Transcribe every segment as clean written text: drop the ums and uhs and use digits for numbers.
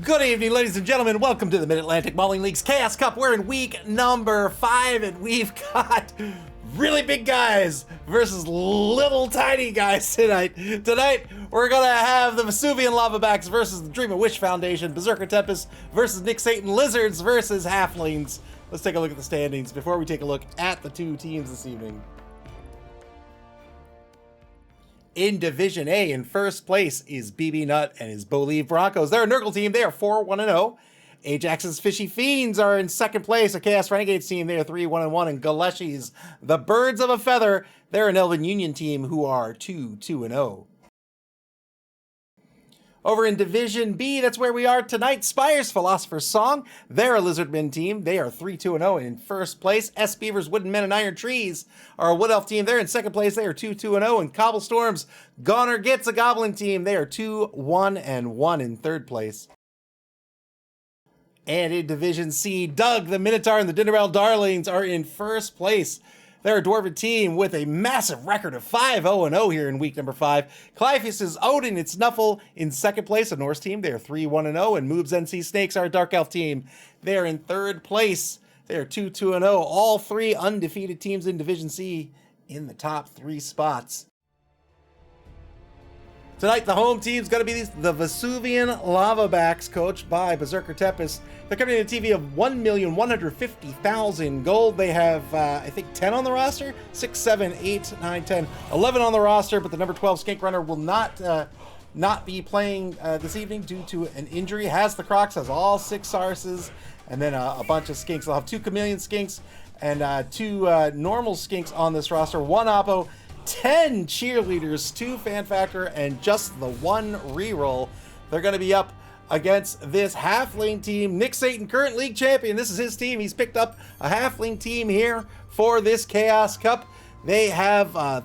Good evening, ladies and gentlemen. Welcome to the Mid-Atlantic Mauling League's Chaos Cup. We're in week number 5, and we've got really big guys versus little tiny guys tonight. Tonight, we're going to have the Vesuvian Lavabacks versus the Dream of Wish Foundation, Berserker Tempest versus Nick Satan Lizards versus Halflings. Let's take a look at the standings before we take a look at the two teams this evening. In Division A, in first place is BB Nut and his Bolieve Broncos. They're a Nurgle team. They are 4-1-0. Ajax's Fishy Fiends are in second place. A Chaos Renegades team. They are 3-1-1. And Galeshi's the Birds of a Feather. They're an Elven Union team who are 2-2-0. Over in Division B, that's where we are tonight. Spire's Philosopher's Song. They're a Lizardmen team. They are 3-2-0 in first place. S Beavers, Wooden Men, and Iron Trees are a Wood Elf team. They're in second place. They are 2-2-0. And Cobblestorm's Goner Gets a Goblin team. They are 2-1-1 in third place. And in Division C, Doug, the Minotaur, and the Dinnerbell Darlings are in first place. They're a Dwarven team with a massive record of 5-0-0 here in week number 5. Clyphus' Odin and Snuffle in second place, a Norse team. They're 3-1-0. And Moob's NC Snakes are a Dark Elf team. They're in third place. They're 2-2-0. All three undefeated teams in Division C in the top 3 spots. Tonight, the home team's going to be the Vesuvian Lavabacks, coached by Berserker Tempest. They're coming in a TV of 1,150,000 gold. They have, I think, 10 on the roster. 6, 7, 8, 9, 10, 11 on the roster, but the number 12 Skink Runner will not be playing this evening due to an injury. Has the Crocs, has all 6 Sarses, and then a bunch of Skinks. They'll have 2 Chameleon Skinks and 2 normal Skinks on this roster. 1 Oppo, 10 cheerleaders, 2 fan factor, and just the 1 reroll. They're going to be up against this halfling team. Nick Satan, current league champion. This is his team. He's picked up a halfling team here for this Chaos Cup. They have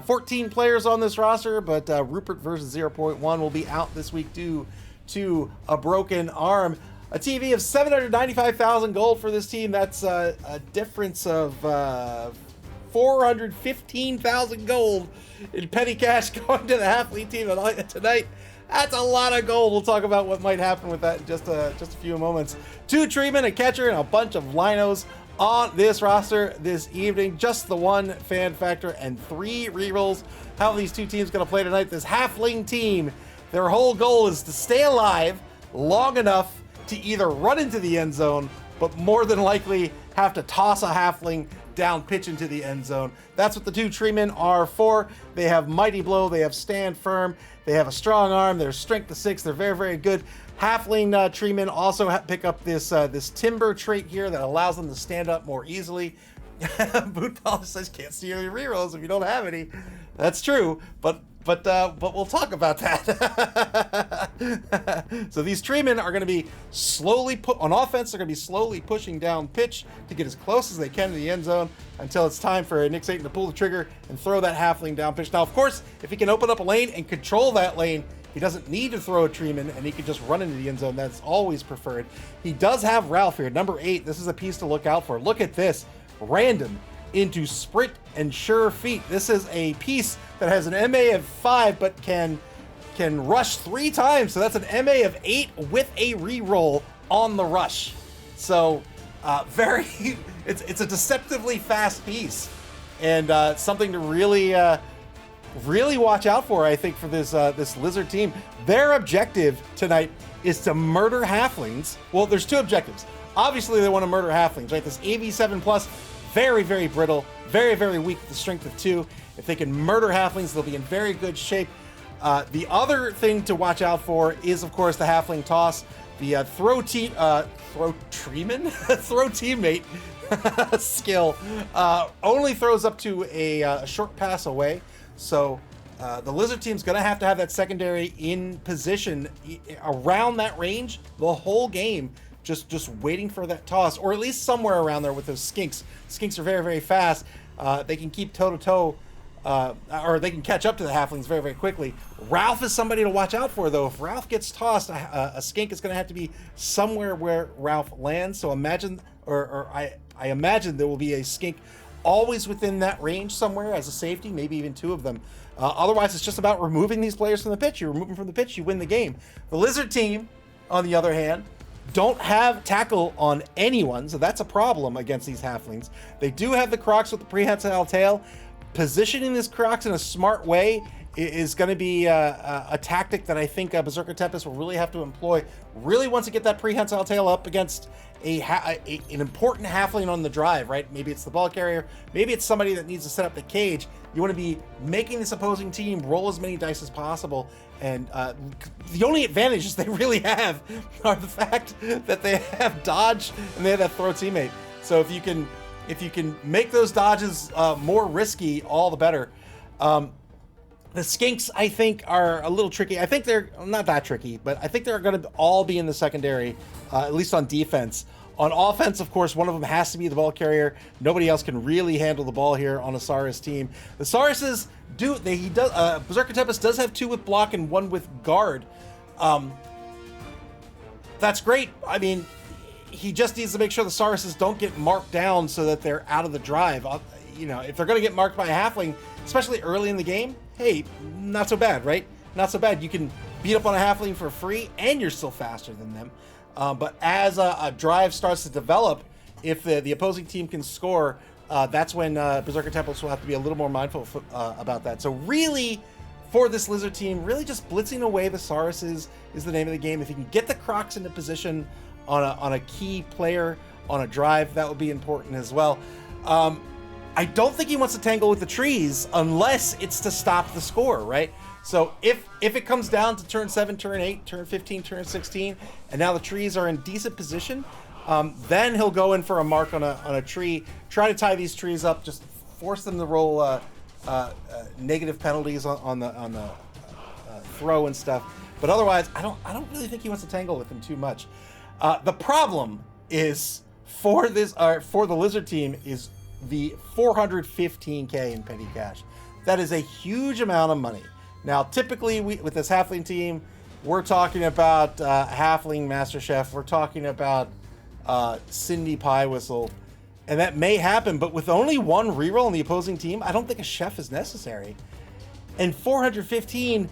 14 players on this roster, but Rupert versus 0.1 will be out this week due to a broken arm. A TV of 795,000 gold for this team. That's a difference of 415,000 gold in petty cash going to the halfling team tonight. That's a lot of gold. We'll talk about what might happen with that in just a few moments. 2 treatment, a catcher, and a bunch of linos on this roster this evening. Just the 1 fan factor and 3 rerolls. How are these two teams going to play tonight? This halfling team, their whole goal is to stay alive long enough to either run into the end zone, but more than likely have to toss a halfling down pitch into the end zone. That's what the 2 treemen are for. They have Mighty Blow, they have Stand Firm, they have a strong arm, they're strength to 6, they're very, very good. Halfling treemen also pick up this this timber trait here that allows them to stand up more easily. Boot Polish says can't steal your rerolls if you don't have any. That's true, but we'll talk about that. So these treemen are going to be slowly on offense. They're going to be slowly pushing down pitch to get as close as they can to the end zone until it's time for Nick Satan to pull the trigger and throw that halfling down pitch. Now, of course, if he can open up a lane and control that lane, he doesn't need to throw a treeman and he can just run into the end zone. That's always preferred. He does have Ralph here, number 8. This is a piece to look out for. Look at this. Random into sprint and sure feet. This is a piece that has an MA of 5 but can rush 3 times. So that's an MA of 8 with a reroll on the rush. So it's a deceptively fast piece and something to really watch out for, I think, for this Lizard team. Their objective tonight is to murder halflings. Well, there's 2 objectives. Obviously, they want to murder halflings, right? This AV7+, very, very brittle, very, very weak with the strength of 2. If they can murder halflings, they'll be in very good shape. The other thing to watch out for is, of course, the halfling toss. The throw teammate skill only throws up to a short pass away. So the Lizard team's going to have that secondary in position around that range the whole game, just waiting for that toss, or at least somewhere around there with those Skinks. Skinks are very, very fast. They can keep toe-to-toe, or they can catch up to the halflings very, very quickly. Ralph is somebody to watch out for, though. If Ralph gets tossed, a Skink is going to have to be somewhere where Ralph lands. So imagine, I imagine there will be a Skink always within that range somewhere as a safety, maybe even 2 of them. Otherwise, it's just about removing these players from the pitch. You remove them from the pitch, you win the game. The Lizard team on the other hand, don't have tackle on anyone, so that's a problem against these halflings. They do have the Crocs with the prehensile tail. Positioning this Crocs in a smart way is going to be a tactic that I think Berserker Tempest will really have to employ. Really wants to get that prehensile tail up against an important halfling on the drive, right? Maybe it's the ball carrier. Maybe it's somebody that needs to set up the cage. You want to be making this opposing team roll as many dice as possible. And the only advantages they really have are the fact that they have dodge and they have that throw teammate. So if you can make those dodges more risky, all the better. The Skinks, I think, are a little tricky. I think they're not that tricky, but I think they're going to all be in the secondary, at least on defense. On offense, of course, one of them has to be the ball carrier. Nobody else can really handle the ball here on a Saurus team. The Sauruses Berserker Tempest does have 2 with block and 1 with guard. That's great. I mean, he just needs to make sure the Sauruses don't get marked down so that they're out of the drive. You know, if they're going to get marked by a halfling, especially early in the game, hey, not so bad, right? Not so bad. You can beat up on a halfling for free, and you're still faster than them. But as a drive starts to develop, if the opposing team can score, that's when Berserker Tempest will have to be a little more mindful about that. So really, for this Lizard team, really just blitzing away the Sauruses is the name of the game. If you can get the Crocs into position on a key player on a drive, that would be important as well. I don't think he wants to tangle with the trees unless it's to stop the score, right? So if it comes down to turn 7, turn 8, turn 15, turn 16, and now the trees are in decent position, then he'll go in for a mark on a tree, try to tie these trees up, just force them to roll negative penalties on the throw and stuff. But otherwise, I don't really think he wants to tangle with them too much. The problem is for the Lizard team is the 415k in petty cash. That is a huge amount of money. Now, typically, with this halfling team, we're talking about halfling Master Chef. We're talking about Cindy Pie Whistle, and that may happen. But with only 1 reroll on the opposing team, I don't think a chef is necessary. And 415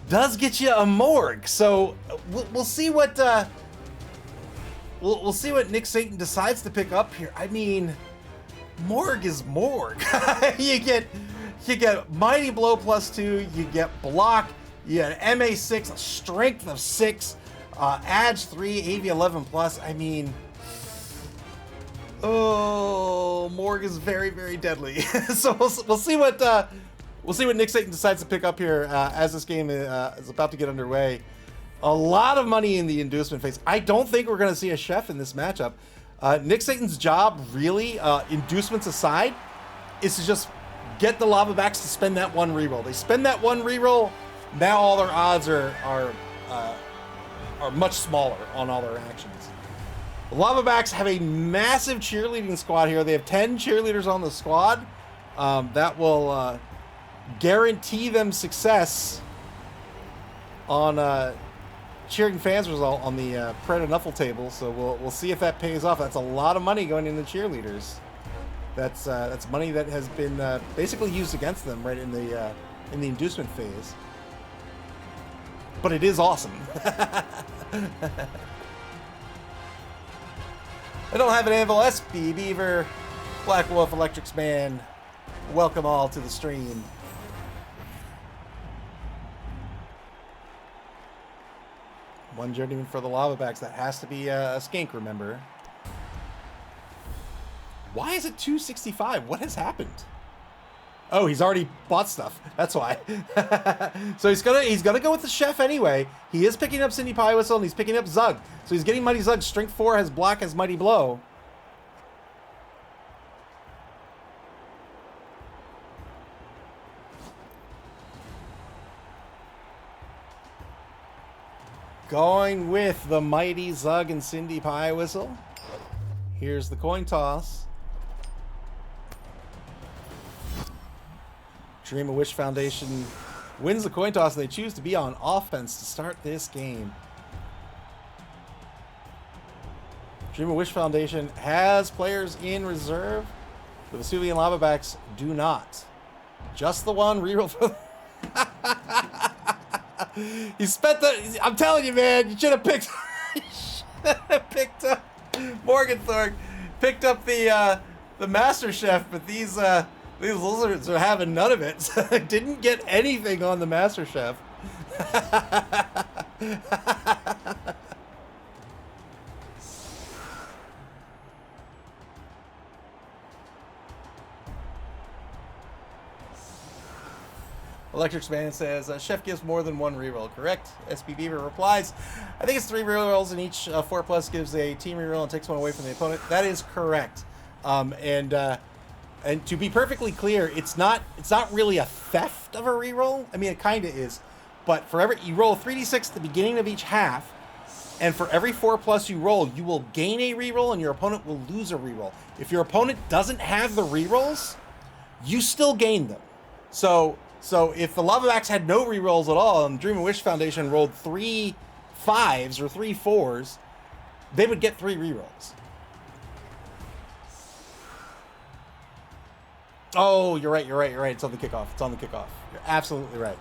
does get you a morgue. So we'll see what we'll see what Nick Satan decides to pick up here. I mean, morgue is morgue. You get Mighty Blow +2, you get block, you get MA6, a strength of 6, Edge 3, AV 11+. I mean, oh, morgue is very, very deadly. So we'll see what Nick Satan decides to pick up here as this game is about to get underway. A lot of money in the inducement phase. I don't think we're going to see a chef in this matchup. Nick Satan's job, really, inducements aside, is to just get the Lavabacks to spend that 1 reroll. They spend that 1 reroll, now all their odds are much smaller on all their actions. The Lavabacks have a massive cheerleading squad here. They have 10 cheerleaders on the squad. That will guarantee them success on cheering fans result on the Pred Nuffle table. So we'll see if that pays off. That's a lot of money going into cheerleaders. That's money that has been basically used against them right in the inducement phase. But it is awesome. I don't have an Anvil. SB Beaver, Black Wolf, Electrics Man. Welcome all to the stream. One journeyman for the Lavabacks. That has to be a skink, remember. Why is it 265? What has happened? Oh, he's already bought stuff. That's why. So he's gonna go with the chef anyway. He is picking up Cindy Pie Whistle and he's picking up Zug. So he's getting Mighty Zug. Strength 4 has block, has Mighty Blow. Going with the Mighty Zug and Cindy Pie Whistle. Here's the coin toss. Dream of Wish Foundation wins the coin toss and they choose to be on offense to start this game. Dream of Wish Foundation has players in reserve. The Vesuvian Lavabacks do not. Just the 1 reroll for He spent the. I'm telling you, man. You should have picked. Picked up Morgenthorpe. Picked up the Master Chef, but these lizards are having none of it. So I didn't get anything on the Master Chef. Electric Man says, Chef gives more than one reroll, correct? SB Beaver replies, I think it's 3 rerolls, and each 4+ gives a team reroll and takes one away from the opponent. That is correct. And to be perfectly clear, it's not really a theft of a reroll. I mean, it kind of is. But for you roll 3d6 at the beginning of each half, and for every 4+ you roll, you will gain a reroll, and your opponent will lose a reroll. If your opponent doesn't have the rerolls, you still gain them. So if the Lavabacks had no rerolls at all, and Dream and Wish Foundation rolled 3 5s or 3 4s, they would get 3 rerolls. Oh, you're right. It's on the kickoff. You're absolutely right.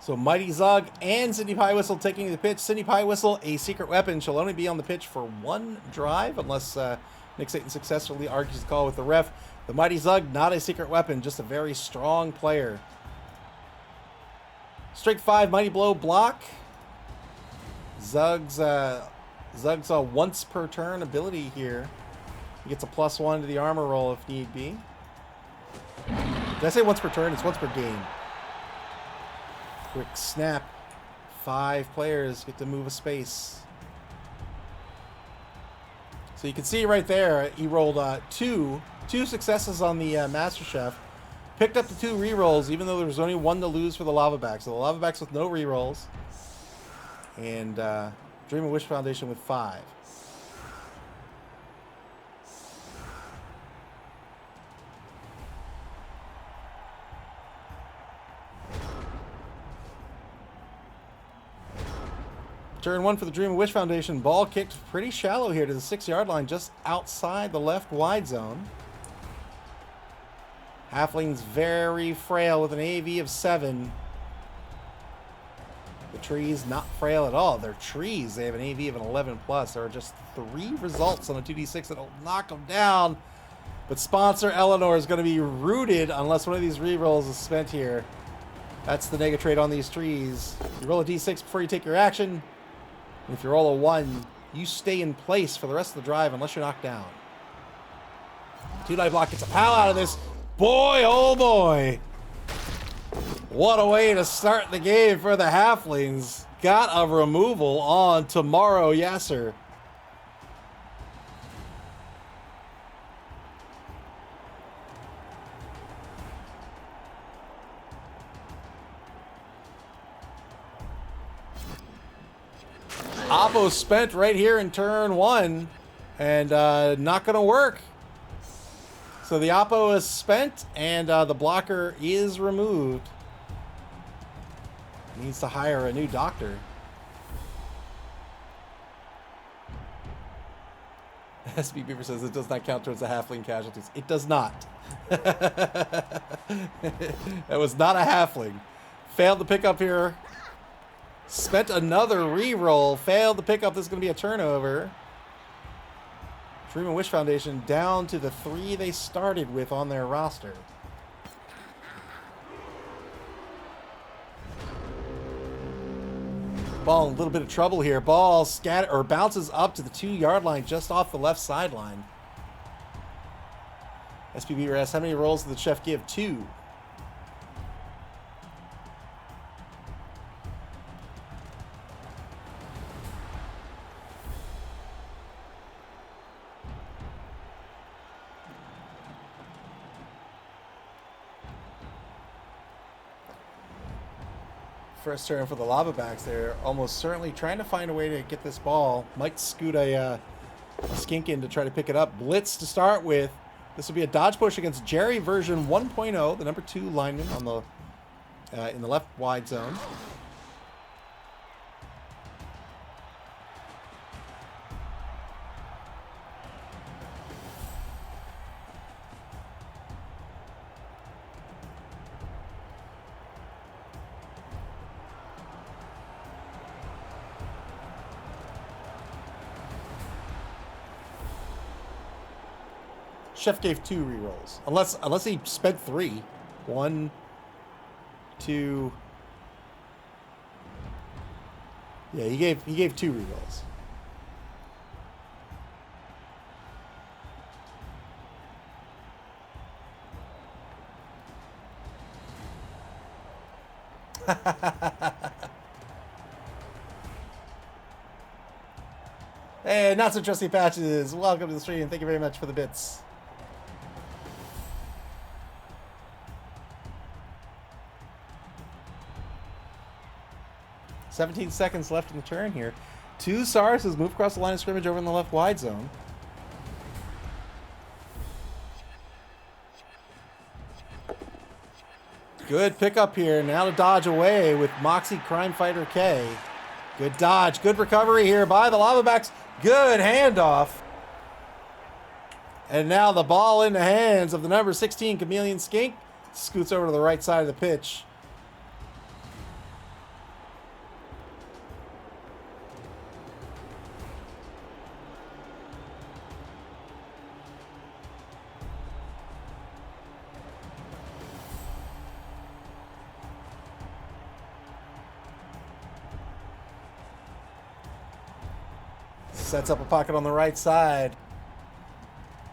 So Mighty Zug and Cindy Pie Whistle taking the pitch. Cindy Pie Whistle, a secret weapon, shall only be on the pitch for 1 drive unless Nick Satan successfully argues the call with the ref. The Mighty Zug, not a secret weapon, just a very strong player. Strength 5, Mighty Blow, block. Zug's a once per turn ability here. He gets a +1 to the armor roll if need be. Did I say once per turn? It's once per game. Quick snap. 5 players get to move a space. So you can see right there, he rolled two successes on the Master Chef. Picked up the 2 rerolls, even though there was only 1 to lose for the Lavabacks. So the Lavabacks with no rerolls. And Dream and Wish Foundation with 5. Turn 1 for the Dream and Wish Foundation. Ball kicked pretty shallow here to the 6-yard line, just outside the left wide zone. Halfling's very frail with an AV of 7. The trees not frail at all. They're trees. They have an AV of an 11+. There are just 3 results on a 2d6 that'll knock them down. But sponsor Eleanor is going to be rooted unless one of these rerolls is spent here. That's the negatrade on these trees. You roll a d6 before you take your action. And if you roll a 1, you stay in place for the rest of the drive unless you're knocked down. 2-die block gets a pal out of this. Boy, oh boy. What a way to start the game for the Halflings. Got a removal on Tomorrow Yasser. Oppo spent right here in turn 1, and not going to work. So the Oppo is spent, and the blocker is removed. Needs to hire a new doctor. SB Beaver says it does not count towards the Halfling casualties. It does not. That was not a Halfling. Failed to pick up here. Spent another reroll. Failed to pick up. This is going to be a turnover. Dream and Wish Foundation down to the 3 they started with on their roster. Ball in a little bit of trouble here. Ball bounces up to the 2-yard line just off the left sideline. SPB asks, how many rolls did the Chef give? 2. First turn for the Lavabacks. They're almost certainly trying to find a way to get this ball. Might scoot a skink in to try to pick it up. Blitz to start with. This will be a dodge push against Jerry version 1.0, the number 2 lineman on the in the left wide zone. Chef gave 2 rerolls, unless he spent 3. 1, 2. Yeah, he gave 2 rerolls. Hey, not so trusty patches. Welcome to the stream. Thank you very much for the bits. "17 seconds left in the turn here. 2 SARS has moved across the line of scrimmage over in the left wide zone. Good pickup here. Now to dodge away with Moxie Crime Fighter K. Good dodge. Good recovery here by the Lavabacks. Good handoff. And now the ball in the hands of the number 16 Chameleon Skink. Scoots over to the right side of the pitch. Sets up a pocket on the right side.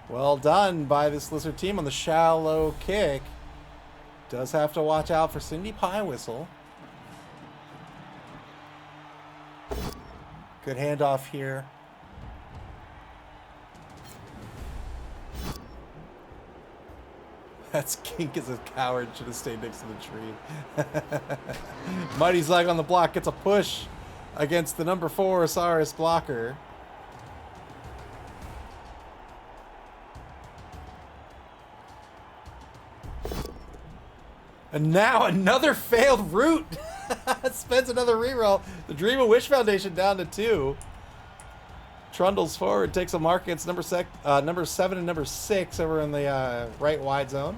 Well done by this Lizard team on the shallow kick. Does have to watch out for Cindy Pie Whistle. Good handoff here. That Skink is a coward. Should have stayed next to the tree. Mighty's leg on the block gets a push against the number 4 Osiris blocker. And now another failed route. Spends another reroll. The Dream of Wish Foundation down to 2. Trundles forward, takes a mark against number 7 and number 6 over in the right wide zone.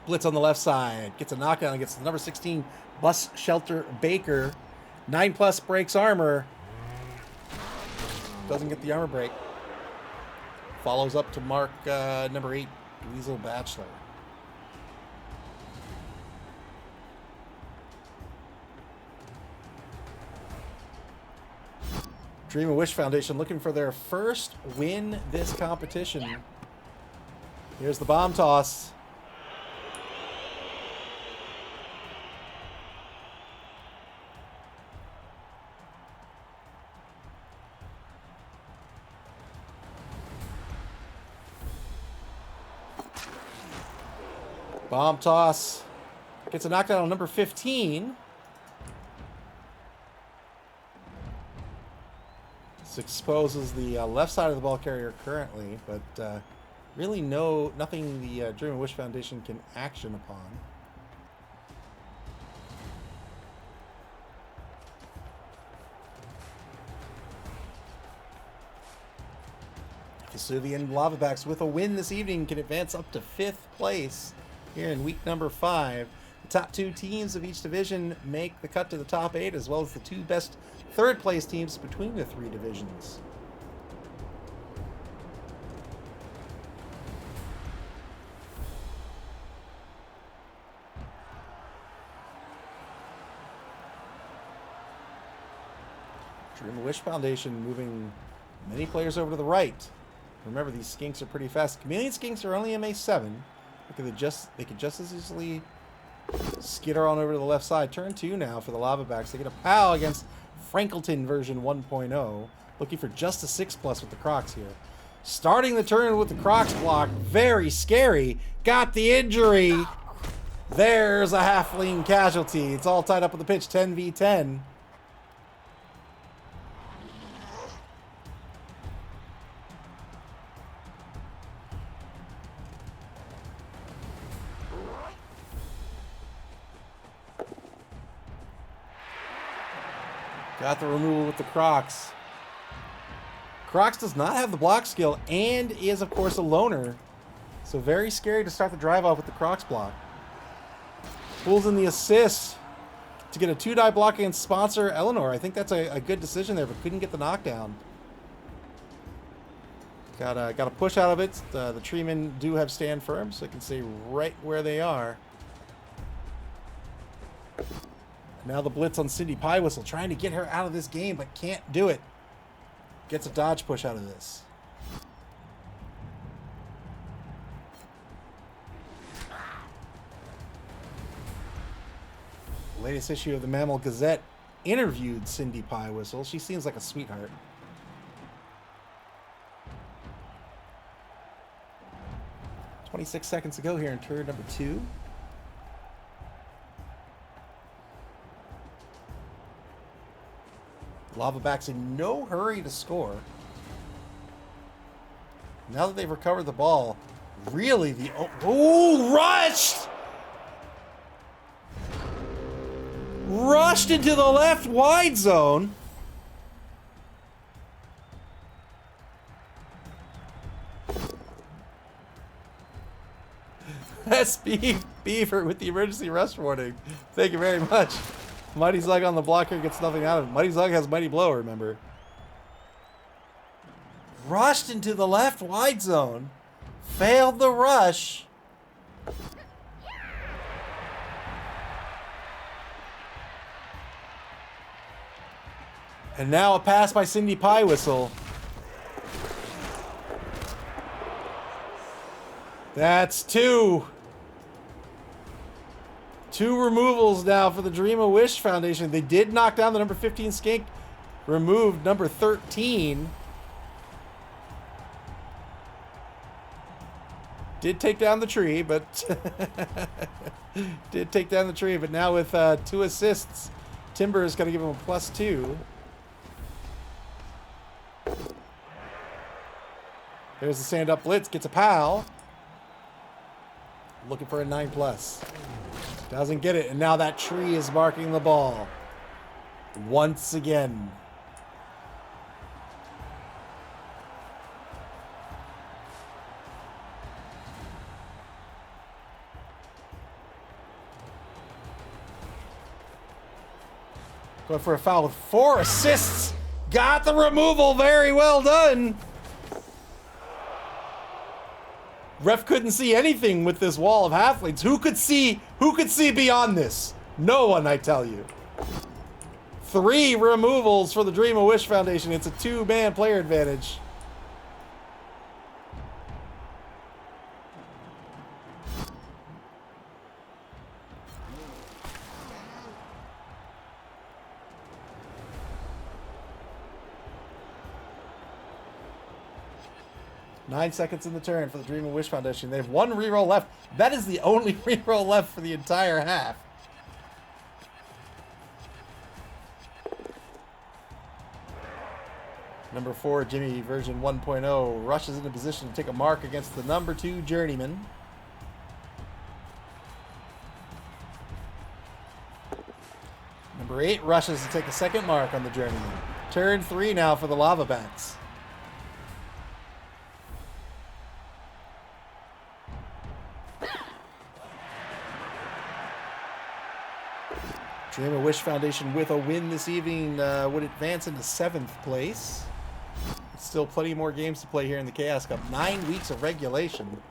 Blitz on the left side. Gets a knockdown against the number 16 Bus Shelter Baker. 9+ breaks armor. Doesn't get the armor break. Follows up to mark number 8 Weasel Bachelor. Dream of Wish Foundation looking for their first win this competition. Here's the bomb toss. Bomb toss. Gets a knockdown on number 15. This exposes the left side of the ball carrier currently, but really nothing the Dream of Wish Foundation can action upon. Vesuvian Lavabacks with a win this evening can advance up to 5th place here in week number 5. The top 2 teams of each division make the cut to the top 8, as well as the 2 best 3rd place teams between the 3 divisions. Dream of Wish Foundation moving many players over to the right. Remember, these Skinks are pretty fast. Chameleon Skinks are only MA7. They could just as easily skitter on over to the left side. Turn 2 now for the Lavabacks. They get a POW against Frankleton version 1.0. Looking for just a 6+ with the Crocs here. Starting the turn with the Crocs block. Very scary. Got the injury. There's a halfling casualty. It's all tied up with the pitch. 10v10. Got the removal with the Crocs. Crocs does not have the block skill and is, of course, a loner. So very scary to start the drive off with the Crocs block. Pulls in the assist to get a 2-die block against sponsor Eleanor. I think that's a good decision there, but couldn't get the knockdown. Got a push out of it. The treemen do have stand firm, so I can stay right where they are. Now the blitz on Cindy Pie Whistle, trying to get her out of this game, but can't do it. Gets a dodge push out of this. The latest issue of the MAML Gazette interviewed Cindy Pie Whistle. She seems like a sweetheart. "26 seconds to go here in turn number 2. Lavabacks in no hurry to score. Now that they've recovered the ball, really the... Oh, rushed! Rushed into the left wide zone. That's Beaver with the emergency rush warning. Thank you very much. Mighty Zug on the blocker gets nothing out of it. Mighty Zug has Mighty Blow, remember. Rushed into the left wide zone. Failed the rush. And now a pass by Cindy Pie Whistle. That's 2. 2 removals now for the Dream-A-Wish Foundation. They did knock down the number 15 skink. Removed number 13. Did take down the tree, but... did take down the tree, but now with 2 assists, Timber is going to give him a +2. There's the stand-up blitz. Gets a pal. Looking for a 9+. Doesn't get it, and now that tree is marking the ball. Once again. Going for a foul with 4 assists. Got the removal. Very well done. Ref couldn't see anything with this wall of halflings. Who could see beyond this? No one, I tell you. 3 removals for the Dream-A-Wish Foundation. It's a 2-man player advantage. Nine seconds in the turn for the Dream-A-Wish Foundation. They have 1 reroll left. That is the only reroll left for the entire half. Number 4, Jimmy, version 1.0, rushes into position to take a mark against the number 2 Journeyman. Number 8 rushes to take a second mark on the Journeyman. Turn 3 now for the Lavabacks. Dream-A-Wish Foundation with a win this evening would advance into 7th place. Still plenty more games to play here in the Chaos Cup. 9 weeks of regulation.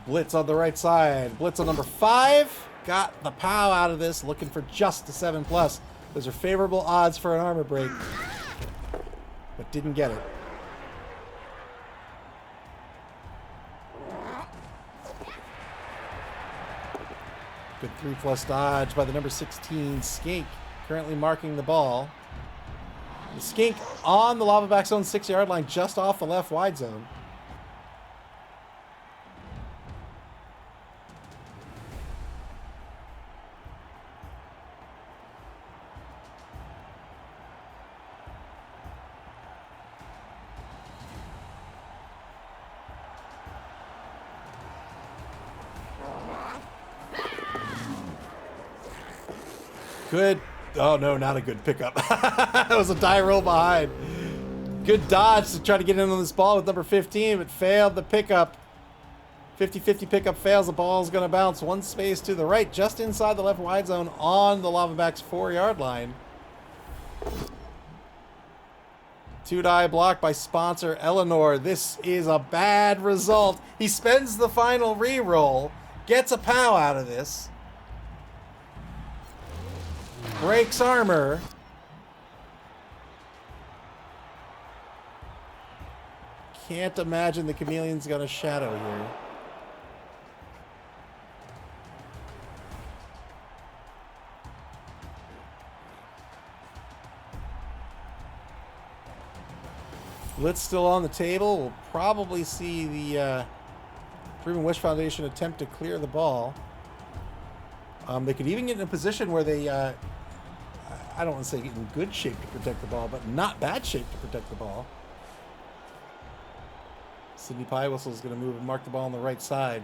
Blitz on the right side. Blitz on number 5. Got the POW out of this. Looking for just a 7+. Those are favorable odds for an armor break. But didn't get it. Good 3+ dodge by the number 16 Skink, currently marking the ball. The Skink on the Lavabacks' own 6-yard line, just off the left wide zone. Good. Oh, no, not a good pickup. That was a die roll behind. Good dodge to try to get in on this ball with number 15, but failed the pickup. 50-50 pickup fails. The ball's going to bounce one space to the right, just inside the left wide zone on the Lavabacks 4-yard line. 2-die block by sponsor Eleanor. This is a bad result. He spends the final re-roll, gets a POW out of this, breaks armor. Can't imagine the Chameleon's got a shadow here. Blitz still on the table. We'll probably see the Dream and Wish Foundation attempt to clear the ball. They could even get in a position where they, I don't want to say get in good shape to protect the ball, but not bad shape to protect the ball. Sydney Pie Whistle is going to move and mark the ball on the right side.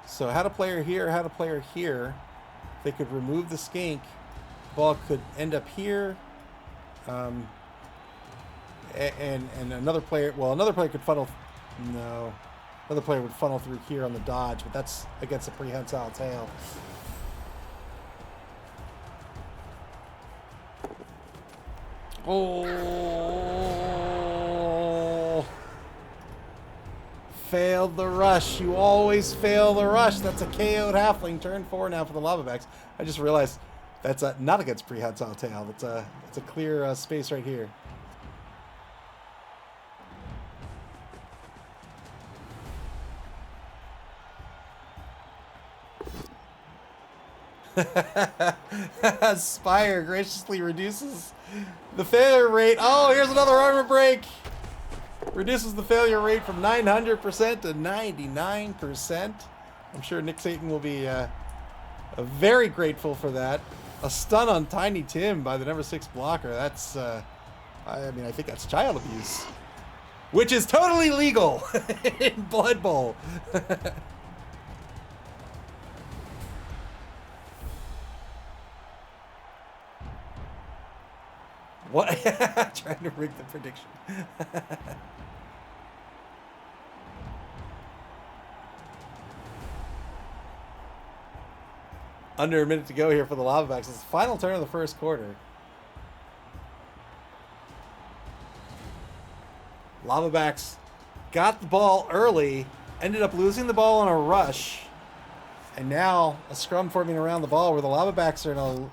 So had a player here, had a player here. They could remove the skink. Ball could end up here. And another player, well, another player could funnel. No. Another player would funnel through here on the dodge, but that's against a prehensile tail. Oh. Failed the rush. You always fail the rush. That's a KO'd halfling. Turn 4 now for the Lavabacks. I just realized that's not against prehensile tail. It's a clear space right here. Spire graciously reduces the failure rate. Oh, here's another armor break. Reduces the failure rate from 900% to 99%. I'm sure Nick Satan will be very grateful for that. A stun on Tiny Tim by the number 6 blocker. That's, I mean, I think that's child abuse. Which is totally legal in Blood Bowl. What? Trying to rig the prediction. Under a minute to go here for the Lavabacks. It's the final turn of the first quarter. Lavabacks got the ball early, ended up losing the ball on a rush, and now a scrum forming around the ball where the Lavabacks are in a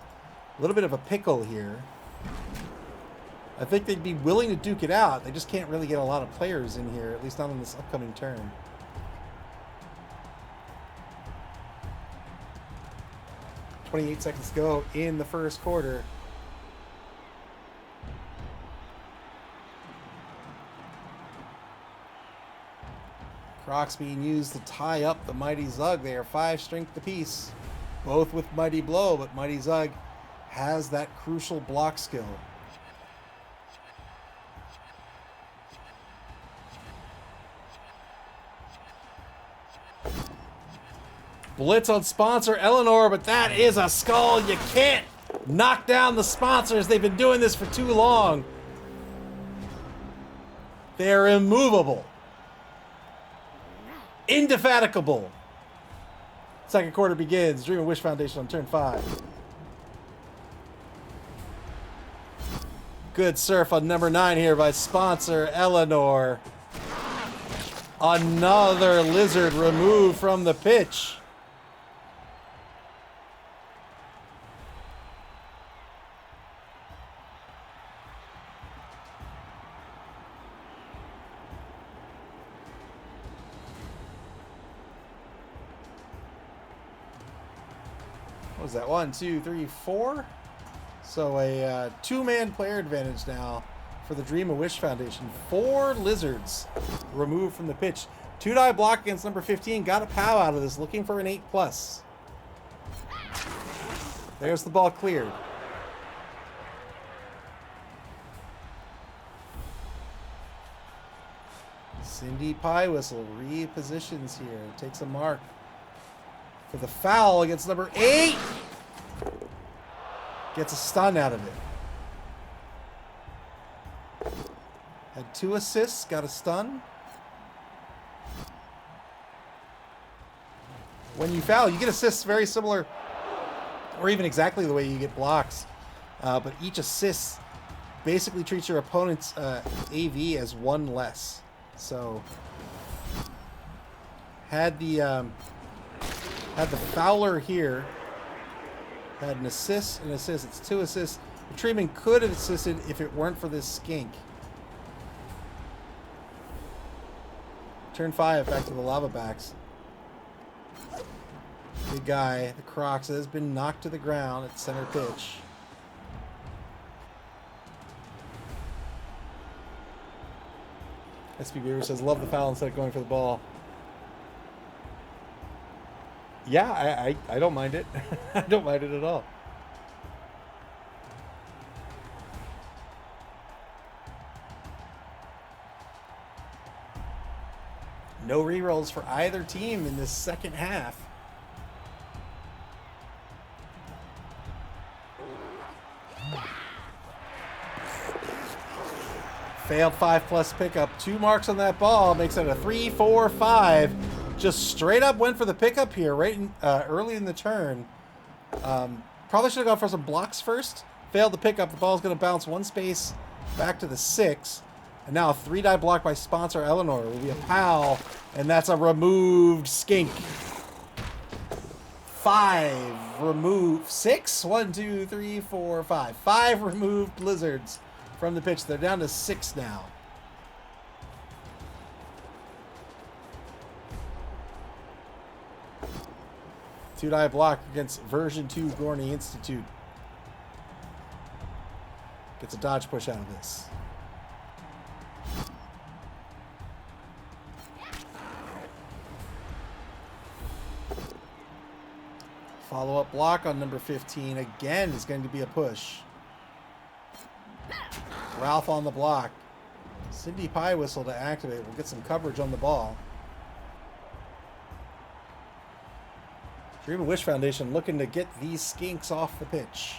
little bit of a pickle here. I think they'd be willing to duke it out. They just can't really get a lot of players in here, at least not on this upcoming turn. .28 seconds to go in the first quarter. Crocs being used to tie up the Mighty Zug. They are 5 strength apiece, both with Mighty Blow, but Mighty Zug has that crucial block skill. Blitz on sponsor Eleanor, but that is a skull. You can't knock down the sponsors. They've been doing this for too long. They're immovable. Indefatigable. Second quarter begins. Dream and Wish Foundation on turn 5. Good surf on number 9 here by sponsor Eleanor. Another lizard removed from the pitch. What was that? 1, 2, 3, 4. So a 2-man player advantage now for the Dream of Wish Foundation. 4 lizards removed from the pitch. 2-die block against number 15. Got a POW out of this, looking for an 8+. There's the ball cleared. Cindy Pie Whistle repositions here. Takes a mark for the foul against number 8. Gets a stun out of it. Had 2 assists, got a stun. When you foul, you get assists very similar, or even exactly the way you get blocks. But each assist basically treats your opponent's AV as 1 less. So had the fouler here had an assist, It's 2 assists. The treatment could have assisted if it weren't for this skink. Turn 5, back to the Lavabacks. Big guy, the Crocs, has been knocked to the ground at center pitch. SB Beaver says, love the foul instead of going for the ball. Yeah, I don't mind it. I don't mind it at all. No rerolls for either team in this second half. Failed 5+ pickup. 2 marks on that ball. Makes it a 3-4-5. Just straight up went for the pickup here, right in, early in the turn. Probably should have gone for some blocks first. Failed the pickup. The ball's going to bounce 1 space back to the 6. And now a 3-die block by sponsor Eleanor will be a pal. And that's a removed skink. 5 removed. 6? 1, 2, 3, 4, 5. 5 removed lizards from the pitch. They're down to 6 now. Two-die block against version 2 Gorney Institute. Gets a dodge push out of this. Follow-up block on number 15 again is going to be a push. Ralph on the block. Cindy Pie Whistle to activate. We'll get some coverage on the ball. Dream of Wish Foundation looking to get these skinks off the pitch.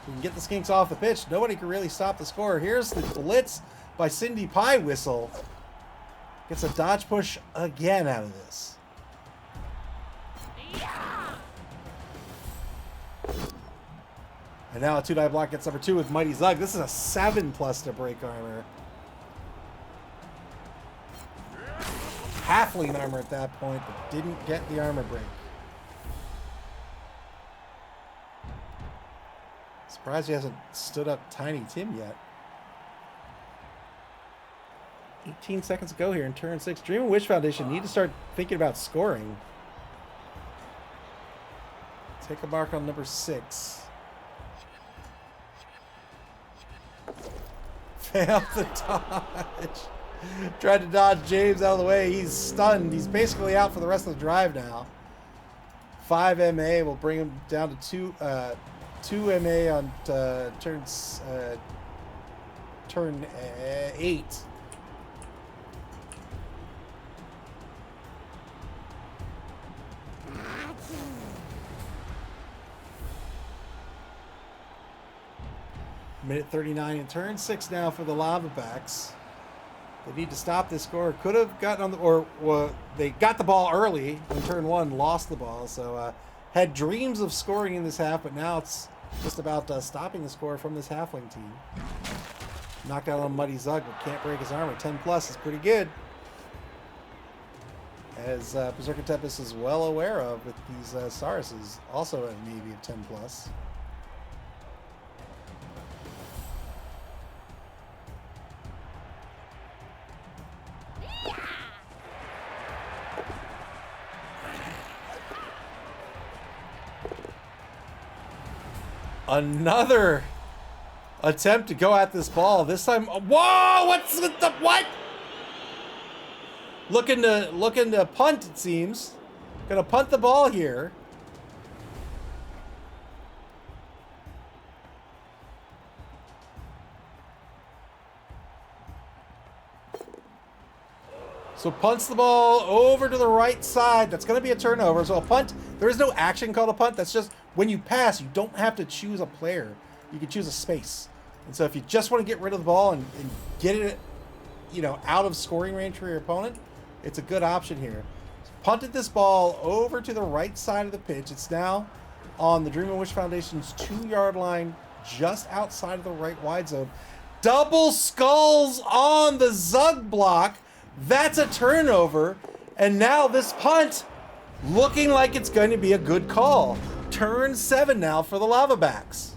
If we can get the skinks off the pitch, nobody can really stop the score. Here's the blitz by Cindy Pie Whistle. Gets a dodge push again out of this. And now a 2-die block gets number 2 with Mighty Zug. This is a 7+ to break armor. Halfling armor at that point, but didn't get the armor break. Surprised he hasn't stood up Tiny Tim yet. 18 seconds to go here in turn 6. Dream of Wish Foundation need to start thinking about scoring. Take a mark on number 6. Failed the dodge. Tried to dodge James out of the way. He's stunned. He's basically out for the rest of the drive now. 5 MA will bring him down to 2 MA on turn 8. Minute 39 in turn 6 now for the Lavabacks. They need to stop this score. Could have gotten on the, or they got the ball early in turn 1, lost the ball. So had dreams of scoring in this half, but now it's just about stopping the score from this halfling team. Knocked out on Muddy Zug, but can't break his armor. 10+ is pretty good, as Berserker Tempest is well aware of with these Sauruses, also at an AV of 10+. Another attempt to go at this ball. This time, whoa! What's with the what? Looking to punt. It seems gonna punt the ball here. So punts the ball over to the right side. That's going to be a turnover. So a punt, there is no action called a punt. That's just when you pass, you don't have to choose a player. You can choose a space. And so if you just want to get rid of the ball and get it, you know, out of scoring range for your opponent, it's a good option here. So punted this ball over to the right side of the pitch. It's now on the Dream and Wish Foundation's 2-yard line, just outside of the right wide zone. Double skulls on the Zug block. That's a turnover. And now this punt looking like it's going to be a good call. Turn 7 now for the Lavabacks.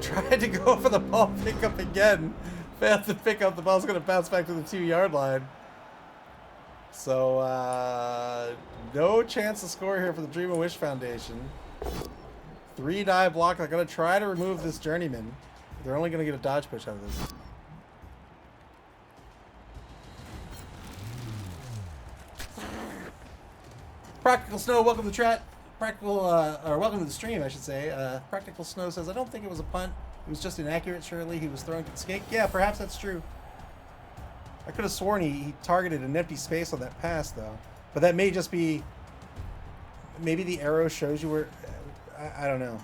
Tried to go for the ball pickup again. Failed to pick up. The ball's going to bounce back to the 2-yard line. So, no chance to score here for the Dream and Wish Foundation. 3-die block. They're going to try to remove this journeyman. They're only going to get a dodge push out of this. Practical Snow, welcome to the chat. Or welcome to the stream, I should say. Practical Snow says, I don't think it was a punt. It was just inaccurate, surely. He was throwing to the skate. Yeah, perhaps that's true. I could have sworn he targeted an empty space on that pass, though. But that may just be... Maybe the arrow shows you where... I don't know.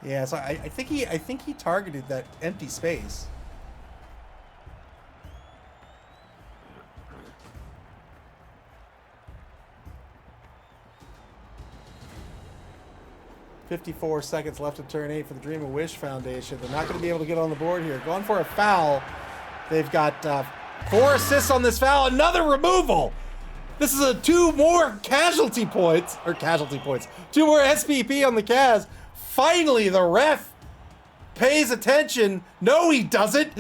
Yeah, so I think he targeted that empty space. .54 seconds left in turn 8 for the Dream and Wish Foundation. They're not going to be able to get on the board here. Going for a foul. They've got 4 assists on this foul. Another removal. This is 2 more casualty points. 2 more SPP on the Cavs. Finally, the ref pays attention. No, he doesn't.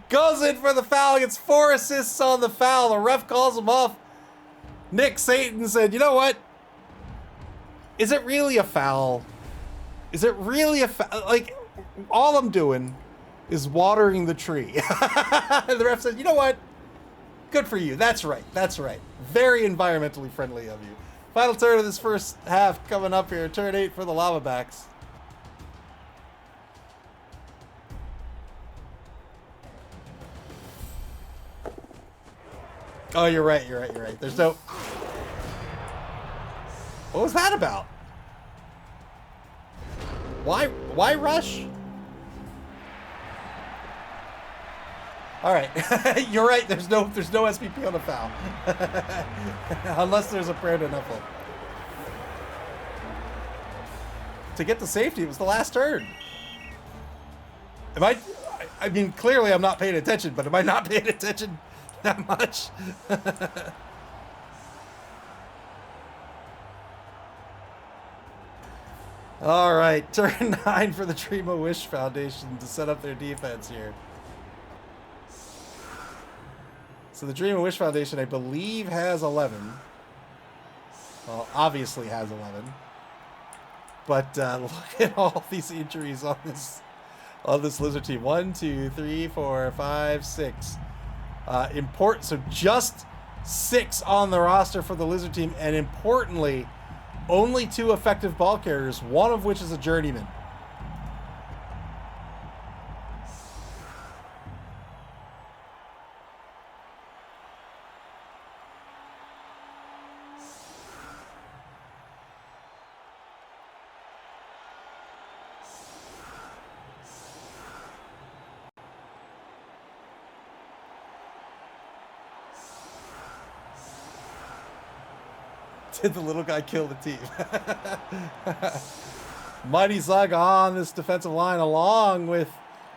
Goes in for the foul. Gets 4 assists on the foul. The ref calls him off. Nick Satan said, you know what? Is it really a foul? Is it really a foul? Like, all I'm doing is watering the tree. The ref said, you know what? Good for you. That's right. That's right. Very environmentally friendly of you. Final turn of this first half coming up here. Turn 8 for the Lavabacks. Oh, you're right. You're right. You're right. There's no... What was that about? Why rush? All right, you're right. There's no SPP on the foul, unless there's a prayer to Nuffle. To get the safety, it was the last turn. I mean, clearly I'm not paying attention, but am I not paying attention that much? All right, turn 9 for the Dream of Wish Foundation to set up their defense here. So the Dream and Wish Foundation, I believe, has 11. Well, obviously has 11. But look at all these injuries on this Lizard team. 1, 2, 3, 4, 5, 6. So just 6 on the roster for the Lizard team, and importantly, only 2 effective ball carriers, one of which is a journeyman. Did the little guy kill the team? Mighty Zug on this defensive line along with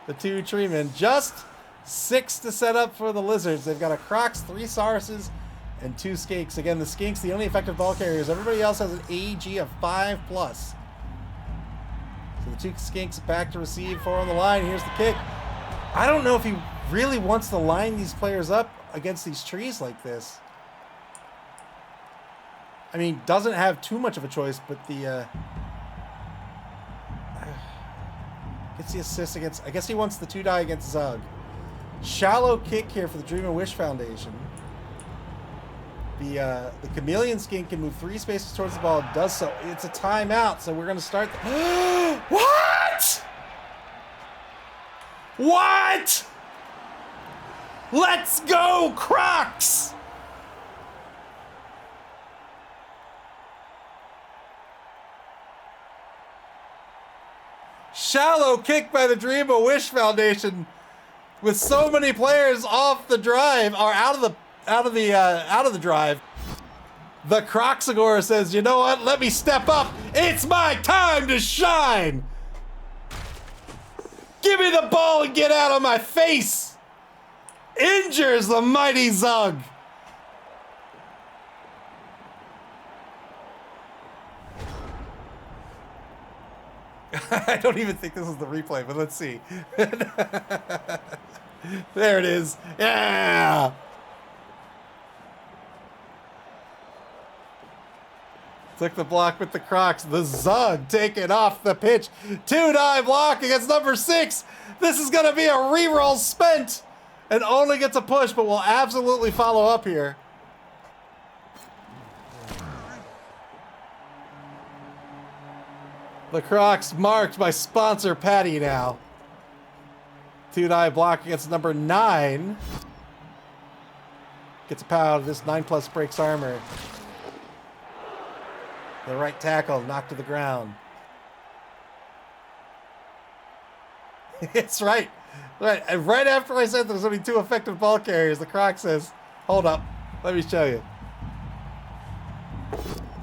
the 2 treemen. Just 6 to set up for the Lizards. They've got a Crocs, 3 Sauruses, and 2 Skinks. Again, the Skinks, the only effective ball carriers. Everybody else has an AG of 5+. So the 2 Skinks back to receive, 4 on the line. Here's the kick. I don't know if he really wants to line these players up against these trees like this. I mean, doesn't have too much of a choice, but the gets the assist against. I guess he wants the 2 die against Zug. Shallow kick here for the Dream and Wish Foundation. The Chameleon Skink can move 3 spaces towards the ball. It does so. It's a timeout, so we're going to start. What? What? Let's go, Crocs! Shallow kick by the Dream of Wish Foundation, with so many players off the drive or out of the drive. The Croxagore says, "You know what? Let me step up. It's my time to shine. Give me the ball and get out of my face." Injures the mighty Zug. I don't even think this is the replay, but let's see. There it is. Yeah. Took the block with the Crocs. The Zug taking off the pitch. 2-die block against number 6. This is going to be a reroll spent and only gets a push, but will absolutely follow up here. The Crocs marked by sponsor Patty now. 2-die block against number 9. Gets a pow out of this 9+ breaks armor. The right tackle knocked to the ground. It's right. Right. And right after I said there's only 2 effective ball carriers, the Croc says, "Hold up. Let me show you."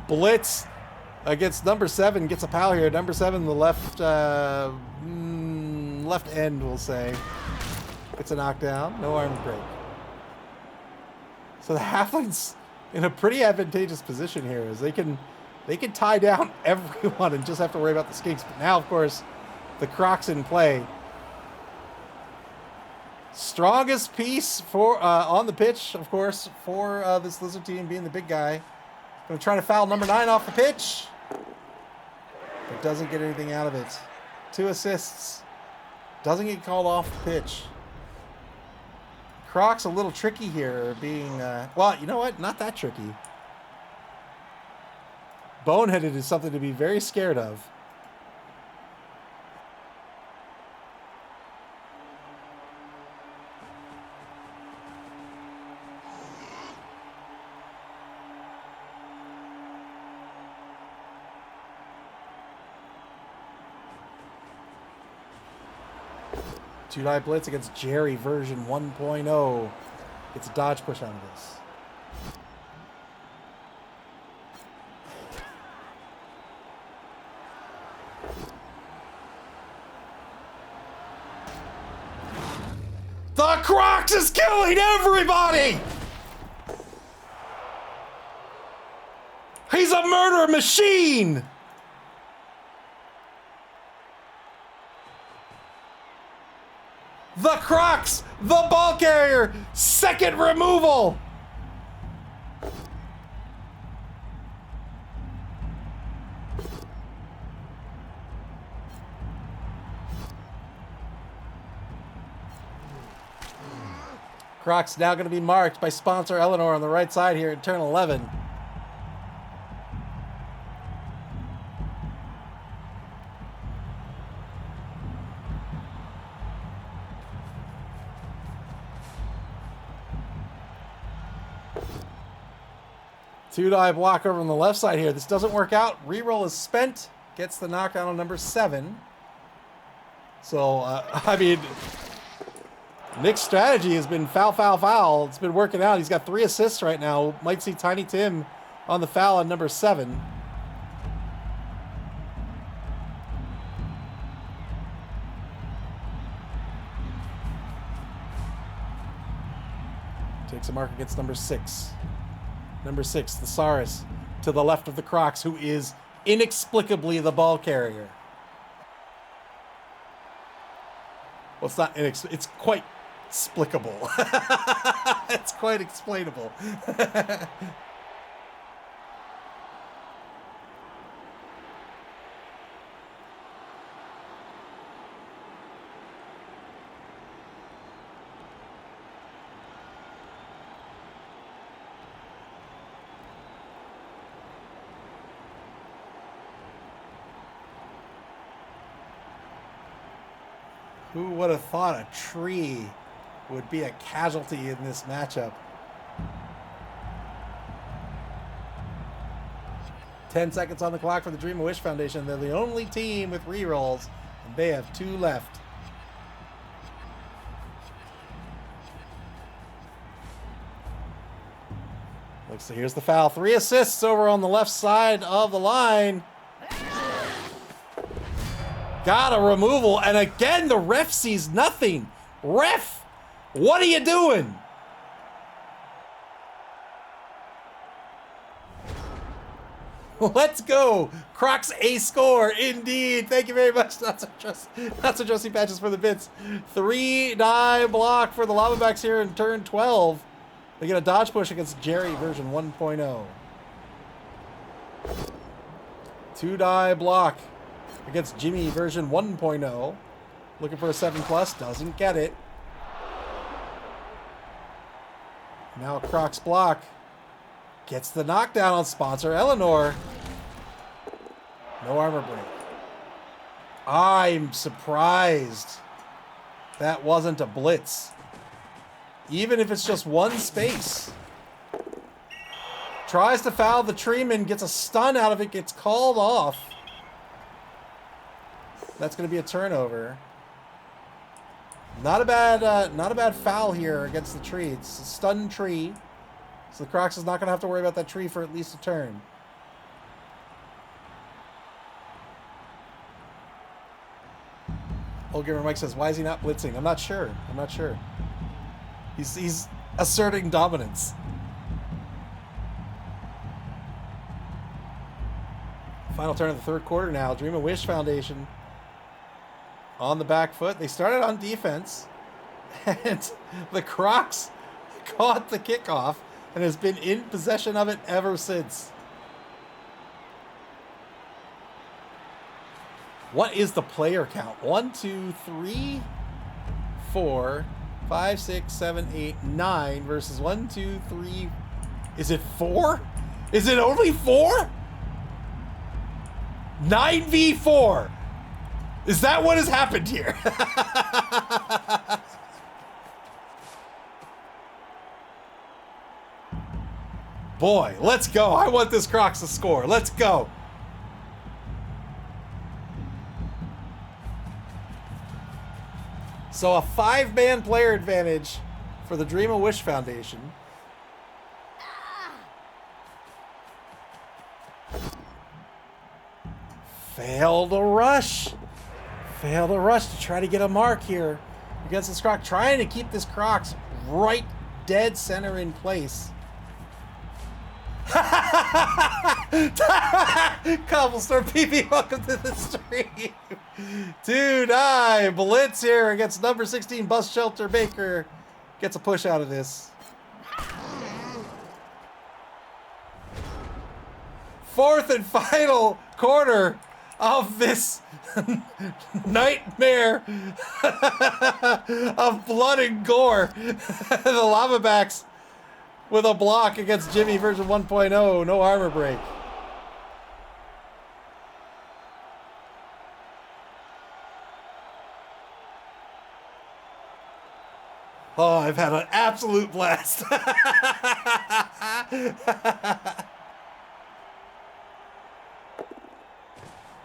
Blitz against number 7, gets a pal here. Number 7, the left left end, we'll say. Gets a knockdown. No arm break. So the Halflings in a pretty advantageous position here, as they can tie down everyone and just have to worry about the Skinks. But now, of course, the Crocs in play. Strongest piece for on the pitch, of course, for this Lizard team, being the big guy. Going to try to foul number 9 off the pitch. But doesn't get anything out of it. 2 assists. Doesn't get called off the pitch. Crocs a little tricky here, being... well, you know what? Not that tricky. Boneheaded is something to be very scared of. Two-die blitz against Jerry version 1.0. Gets a dodge push out of this. The Crocs is killing everybody! He's a murder machine! The Crocs, the ball carrier, second removal. Crocs now going to be marked by sponsor Eleanor on the right side here at turn 11. Two-die block over on the left side here. This doesn't work out. Reroll is spent. Gets the knockdown on number 7. So, I mean, Nick's strategy has been foul, foul, foul. It's been working out. He's got 3 assists right now. Might see Tiny Tim on the foul on number 7. Makes a mark against number 6. Number 6, the Saurus, to the left of the Crocs, who is inexplicably the ball carrier. Well, it's not it's quite explicable. It's quite explainable. Who would have thought a tree would be a casualty in this matchup? 10 seconds on the clock for the Dream of Wish Foundation. They're the only team with rerolls, and they have 2 left. Looks like here's the foul. 3 assists over on the left side of the line. Got a removal, and again, the ref sees nothing. Ref, what are you doing? Let's go. Crocs a score, indeed. Thank you very much. Not so trusty patches for the bits. 3 die block for the Lavabacks here in turn 12. They get a dodge push against Jerry version 1.0. 2 die block against Jimmy version 1.0. Looking for a 7+, doesn't get it. Now Crocs block. Gets the knockdown on sponsor Eleanor. No armor break. I'm surprised that wasn't a blitz. Even if it's just 1 space. Tries to foul the treeman, gets a stun out of it, gets called off. That's going to be a turnover. Not a bad foul here against the tree. It's a stunned tree. So the Crocs is not going to have to worry about that tree for at least a turn. Old Gamer Mike says, why is he not blitzing? I'm not sure. I'm not sure. He's asserting dominance. Final turn of the 3rd quarter now. Dream of Wish Foundation on the back foot. They started on defense, and the Crocs caught the kickoff and has been in possession of it ever since. What is the player count? 1, 2, 3, 4, 5, 6, 7, 8, 9 versus 1, 2, 3. Is it 4? Is it only 4? 9v4. Is that what has happened here? Boy, let's go. I want this Crocs to score. Let's go. So a 5-man player advantage for the Dream of Wish Foundation. Failed a rush. Failed a rush to try to get a mark here against this Croc. Trying to keep this Crocs right dead center in place. Cobblestone PP, welcome to the stream. 2 die blitz here against number 16 Bus Shelter Baker. Gets a push out of this. 4th and final quarter of this nightmare of blood and gore. The Lavabacks with a block against Jimmy version 1.0. No armor break. Oh, I've had an absolute blast.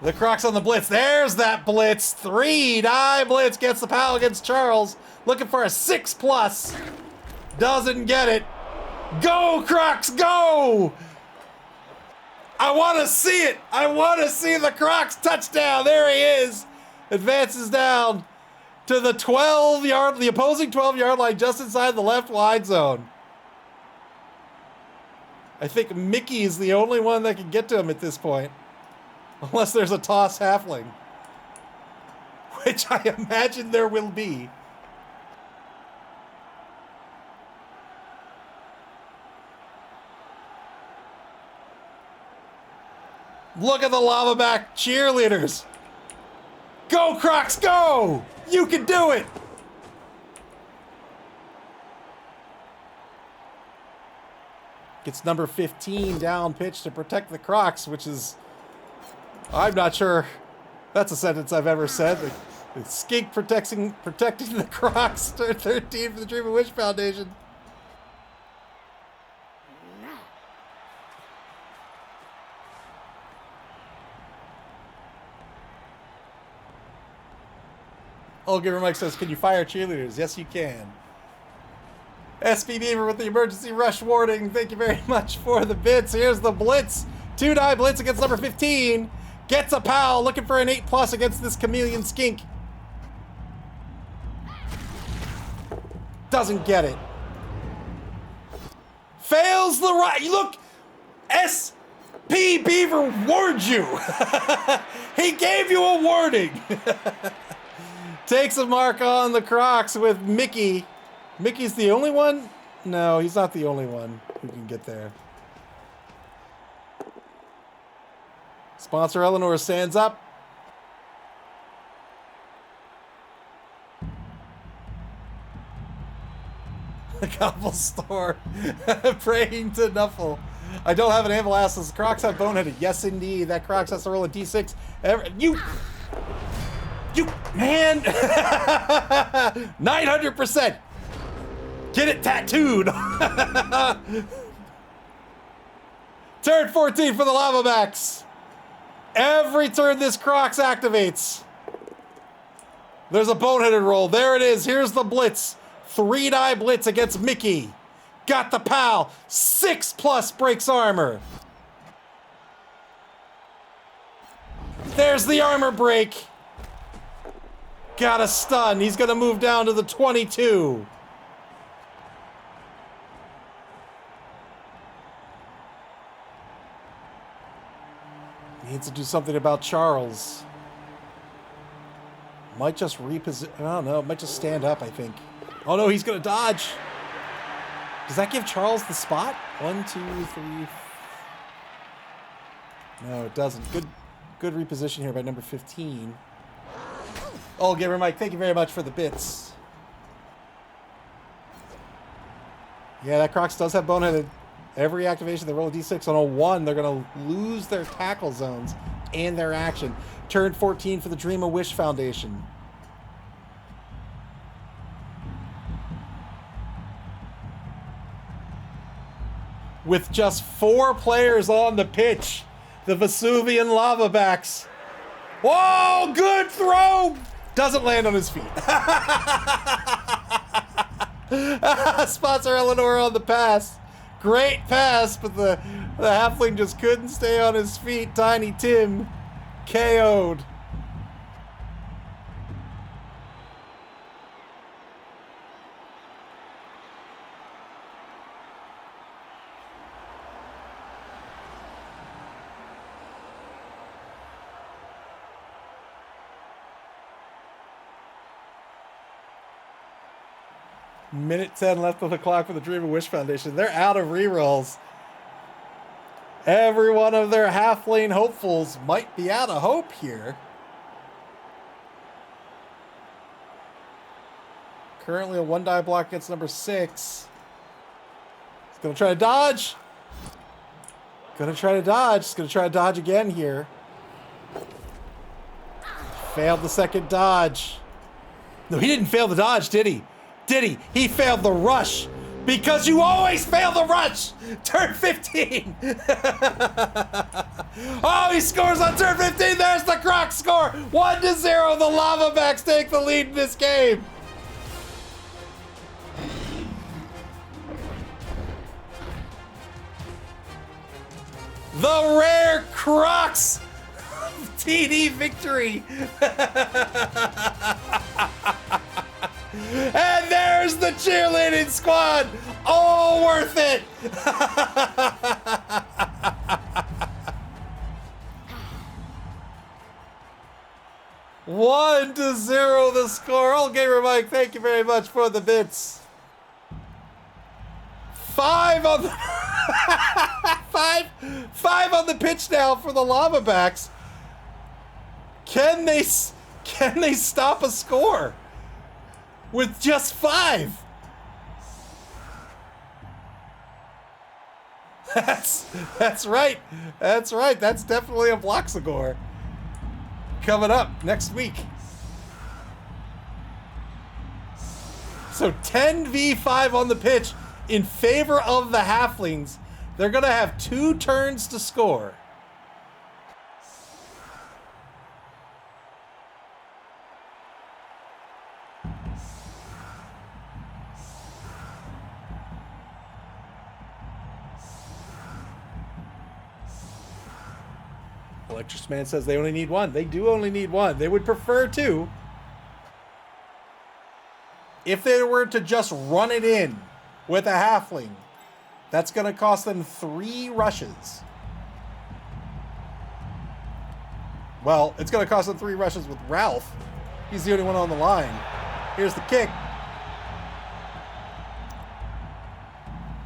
The Crocs on the blitz. There's that blitz. 3 die blitz. Gets the pal against Charles. Looking for a 6+. Doesn't get it. Go, Crocs, go! I want to see it. I want to see the Crocs touchdown. There he is. Advances down to the 12-yard, the opposing 12-yard line just inside the left wide zone. I think Mickey is the only one that can get to him at this point. Unless there's a toss halfling. Which I imagine there will be. Look at the Lavaback cheerleaders. Go, Crocs, go! You can do it! Gets number 15 down pitch to protect the Crocs, which is... I'm not sure that's a sentence I've ever said. The skink protecting the Crocs. 13 for the Dream and Wish Foundation. Oh, Giver Mike says, can you fire cheerleaders? Yes, you can. SP Beaver with the emergency rush warning. Thank you very much for the bits. Here's the blitz. 2-die blitz against number 15. Gets a pal. Looking for an 8+ against this chameleon skink. Doesn't get it. Fails the right. Look. SP Beaver warned you. He gave you a warning. Takes a mark on the Crocs with Mickey. Mickey's the only one? No, he's not the only one who can get there. Sponsor Eleanor stands up. The Gobble Store. Praying to Nuffle. I don't have an anvil asses. Crocs have boneheaded. Yes, indeed. That Crocs has to roll a d6. You man. 900%. Get it tattooed. Turn 14 for the Lavabacks. Every turn this Crocs activates. There's a boneheaded roll. There it is. Here's the blitz. 3-die blitz against Mickey. Got the pal. 6+ breaks armor. There's the armor break. Got a stun. He's going to move down to the 22. Needs to do something about Charles. Might just reposition. I don't know. Might just stand up, I think. Oh, no. He's going to dodge. Does that give Charles the spot? 1, 2, 3. No, it doesn't. Good reposition here by number 15. Oh, Gamer Mike, thank you very much for the bits. Yeah, that Crocs does have boneheaded. Every activation, they roll a d6 on a 1. They're going to lose their tackle zones and their action. Turn 14 for the Dream a Wish Foundation. With just 4 players on the pitch, the Vesuvian Lavabacks. Whoa, good throw! Doesn't land on his feet. Sponsor Eleanor on the pass. Great pass, but the halfling just couldn't stay on his feet. Tiny Tim KO'd. Minute 10 left on the clock for the Dream and Wish Foundation. They're out of rerolls. Every one of their half-lane hopefuls might be out of hope here. Currently a 1-die block against number 6. He's going to try to dodge. He's going to try to dodge again here. Failed the second dodge. No, he didn't fail the dodge, did he? Did he? He failed the rush. Because you always fail the rush. Turn 15. Oh, he scores on turn 15. There's the Crocs score. 1-0. The Lavabacks take the lead in this game. The rare Crocs TD victory. And there's the cheerleading squad. All worth it. 1-0 the score. Old Gamer Mike, thank you very much for the bits. 5 on the five on the pitch now for the Lavabacks. Can they stop a score with just 5? That's right. That's right. That's definitely a block score. Coming up next week. So 10v5 on the pitch in favor of the Halflings. They're going to have 2 turns to score. Electrous Man says they only need 1. They do only need 1. They would prefer 2. If they were to just run it in with a Halfling, that's going to cost them 3 rushes. Well, it's going to cost them 3 rushes with Ralph. He's the only one on the line. Here's the kick.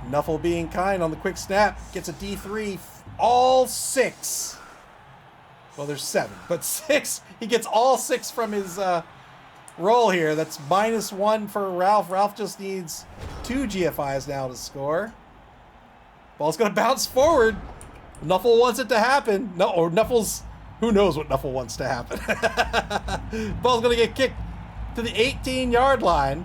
Nuffle being kind on the quick snap. Gets a D3. All 6. Well, there's 7, but 6. He gets all 6 from his roll here. That's -1 for Ralph. Ralph just needs 2 GFIs now to score. Ball's going to bounce forward. Nuffle wants it to happen. No, or Nuffle's... Who knows what Nuffle wants to happen. Ball's going to get kicked to the 18-yard line.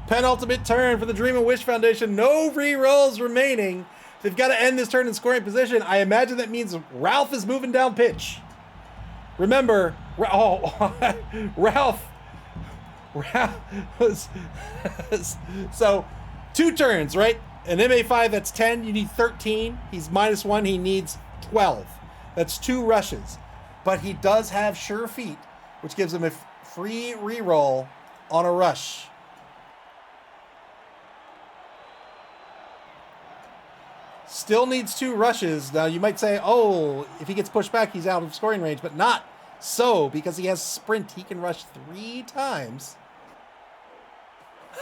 Penultimate turn for the Dream and Wish Foundation. No re-rolls remaining. They've got to end this turn in scoring position. I imagine that means Ralph is moving down pitch. Remember, Ralph was... So, 2 turns, right? An MA5, that's 10. You need 13. He's -1. He needs 12. That's 2 rushes. But he does have Sure Feet, which gives him a free re-roll on a rush. Still needs 2 rushes. Now, you might say, oh, if he gets pushed back, he's out of scoring range. But not so, because he has sprint. He can rush 3 times.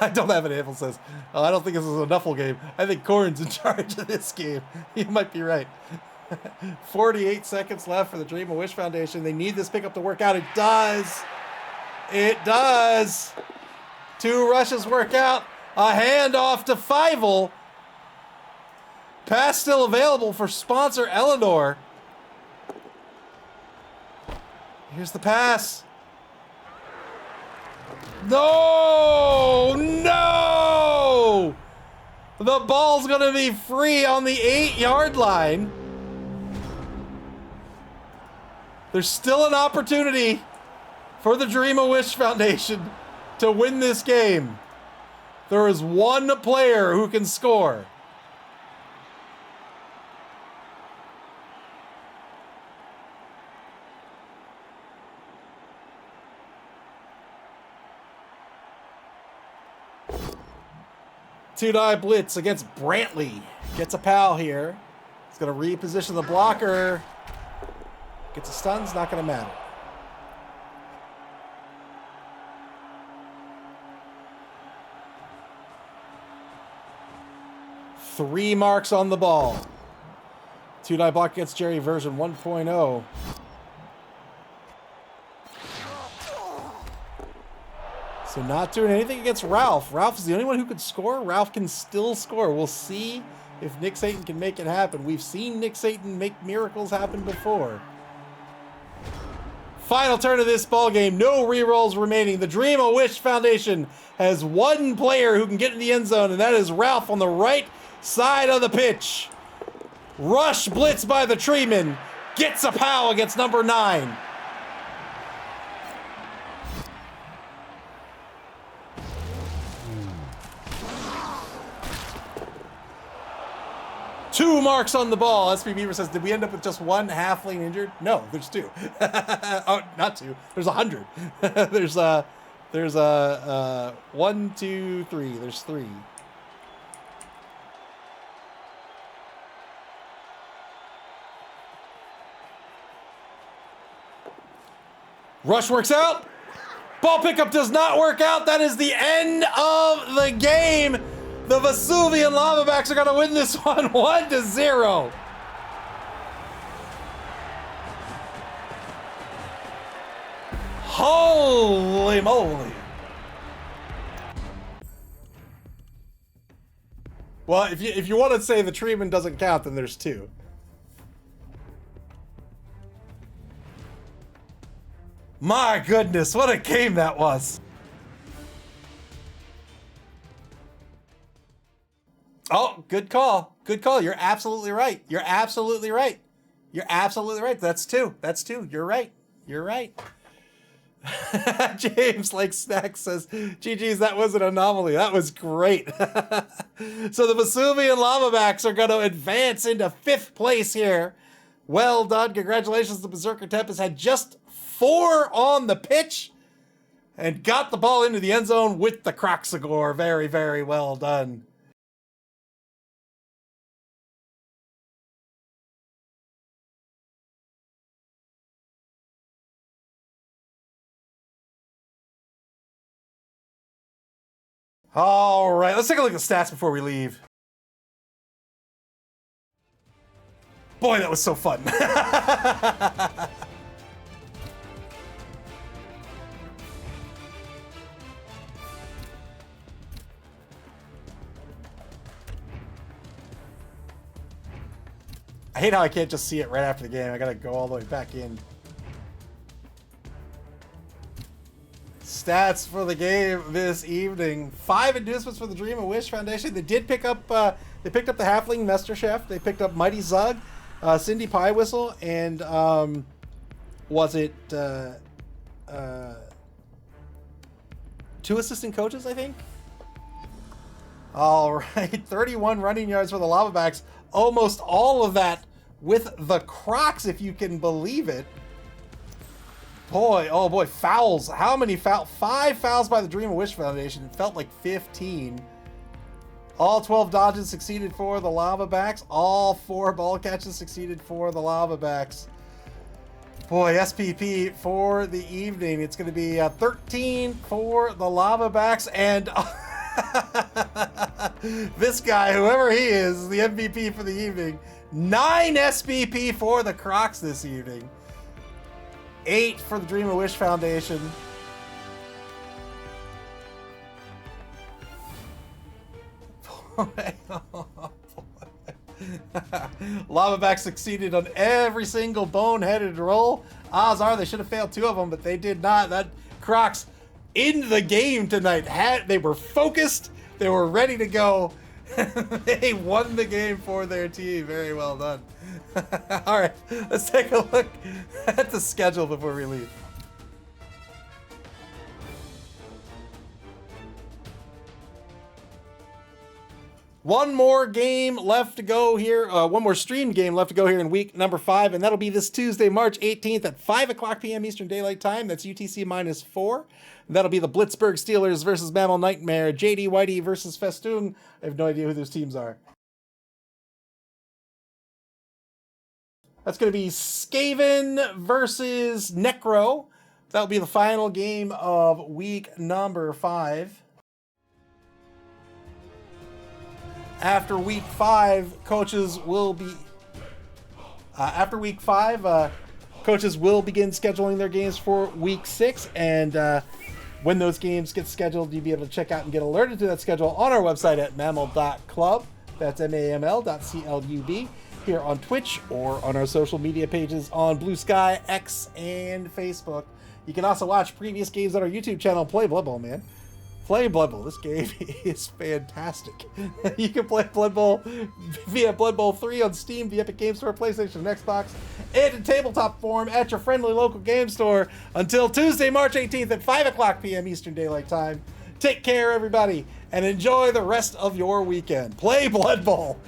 I don't have an Apple says, oh, I don't think this is a Nuffle game. I think Corrin's in charge of this game. You might be right. 48 seconds left for the Dream and Wish Foundation. They need this pickup to work out. It does. It does. 2 rushes work out. A handoff to Fievel. Pass still available for sponsor Eleanor. Here's the pass. No! No! The ball's going to be free on the 8-yard line. There's still an opportunity for the Dream a Wish Foundation to win this game. There is 1 player who can score. Two-die blitz against Brantley. Gets a pal here. He's going to reposition the blocker. Gets a stun's not going to matter. Three marks on the ball. Two-die block against Jerry version 1.0. So not doing anything against Ralph. Ralph is the only one who could score. Ralph can still score. We'll see if Nick Satan can make it happen. We've seen Nick Satan make miracles happen before. Final turn of this ball game. No re-rolls remaining. The Dream a Wish Foundation has 1 player who can get in the end zone, and that is Ralph on the right side of the pitch. Rush blitz by the Treeman. Gets a pow against number 9. 2 marks on the ball. SP Beaver says, did we end up with just 1 halfling injured? No, there's 2. Oh, not 2. There's 100. There's 1, 2, 3. There's 3. Rush works out. Ball pickup does not work out. That is the end of the game. The Vesuvian Lavabacks are going to win this one 1-0. Holy moly. Well, if you want to say the treatment doesn't count, then there's 2. My goodness, what a game that was. Oh, good call. Good call. You're absolutely right. You're absolutely right. You're absolutely right. That's 2. That's 2. You're right. You're right. James like Snack says, GG's, that was an anomaly. That was great. So the Vesuvian Lavabacks are going to advance into 5th place here. Well done. Congratulations to Berserker Tempest. Had just 4 on the pitch and got the ball into the end zone with the Croxagore. Very, very well done. All right, let's take a look at the stats before we leave. Boy, that was so fun. I hate how I can't just see it right after the game. I gotta go all the way back in. Stats for the game this evening: 5 inducements for the Dream and Wish Foundation. They did pick up. They picked up the Halfling Mester Chef. They picked up Mighty Zug, Cindy Pie Whistle, and was it 2 assistant coaches? I think. All right, 31 running yards for the Lavabacks. Almost all of that with the Crocs, if you can believe it. Boy, oh boy, fouls. How many fouls? 5 fouls by the Dream and Wish Foundation. It felt like 15. All 12 dodges succeeded for the Lavabacks. All 4 ball catches succeeded for the Lavabacks. Boy, SPP for the evening. It's going to be 13 for the Lavabacks. And this guy, whoever he is the MVP for the evening. 9 SPP for the Crocs this evening. 8 for the Dream and Wish Foundation. Lavabacks succeeded on every single boneheaded roll. Odds are they should have failed 2 of them, but they did not. That Crocs in the game tonight. They were focused. They were ready to go. They won the game for their team. Very well done. All right, let's take a look at the schedule before we leave. One more game left to go here. One more streamed game left to go here in week number 5, and that'll be this Tuesday, March 18th at 5 o'clock p.m. Eastern Daylight Time. That's UTC -4. That'll be the Blitzburg Steelers versus Mammal Nightmare, JD Whitey versus Festoon. I have no idea who those teams are. That's going to be Skaven versus Necro. That'll be the final game of week number 5. After week 5, coaches will be... coaches will begin scheduling their games for week 6, and when those games get scheduled, you'll be able to check out and get alerted to that schedule on our website at maml.club. That's MAML.CLUB. Here on Twitch or on our social media pages on Blue Sky, X, and Facebook. You can also watch previous games on our YouTube channel. Play Blood Bowl, man. Play Blood Bowl. This game is fantastic. You can play Blood Bowl via Blood Bowl 3 on Steam, the Epic Games Store, PlayStation, and Xbox, and in tabletop form at your friendly local game store until Tuesday, March 18th at 5 o'clock p.m. Eastern Daylight Time. Take care, everybody, and enjoy the rest of your weekend. Play Blood Bowl.